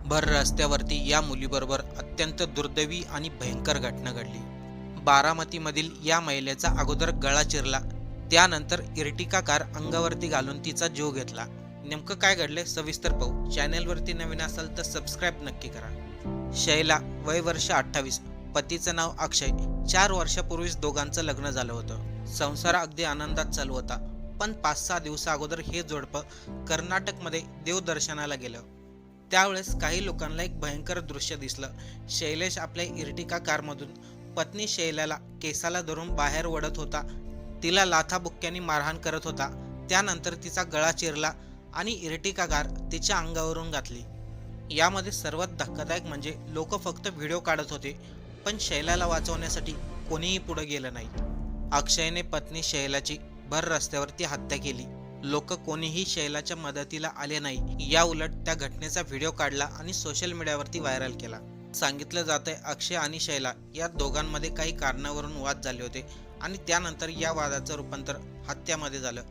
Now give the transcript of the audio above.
भर रस्त्यावरती या मुलीबरोबर अत्यंत दुर्दैवी आणि भयंकर घटना घडली. बारामतीमधील या महिलेचा अगोदर गळा चिरला, त्यानंतर इर्टिका कार अंगावरती घालून तिचा जीव घेतला. नेमकं काय घडले सविस्तर पाहू. चॅनेलवरती नवीन असाल तर सबस्क्राईब नक्की करा. शैला, वय वर्ष 28, पतीचं नाव अक्षय. 4 वर्षापूर्वीच दोघांचं लग्न झालं होतं. संसार अगदी आनंदात चालू होता. पण 5-6 दिवसा अगोदर हे जोडपं कर्नाटकमध्ये देवदर्शनाला गेलं. त्यावेळेस काही लोकांना एक भयंकर दृश्य दिसलं. शैलेश आपल्या इर्टिका कारमधून पत्नी शैलाला केसाला धरून बाहेर ओढत होता. तिला लाथाबुक्क्यांनी मारहाण करत होता. त्यानंतर तिचा गळा चिरला आणि इर्टिका कार तिच्या अंगावरून घातली. यामध्ये सर्वात धक्कादायक म्हणजे लोक फक्त व्हिडिओ काढत होते, पण शैलाला वाचवण्यासाठी कोणीही पुढे गेलं नाही. अक्षयने पत्नी शैलाची भर रस्त्यावरती हत्या केली. लोक कोणीही शैलाच्या मदतीला आले नाही. या उलट त्या घटनेचा व्हिडिओ काढला आणि सोशल मीडियावरती व्हायरल केला. सांगितलं जातंय अक्षय आणि शैला या दोघांमध्ये काही कारणावरून वाद झाले होते आणि त्यानंतर या वादाचं रूपांतर हत्यामध्ये झालं.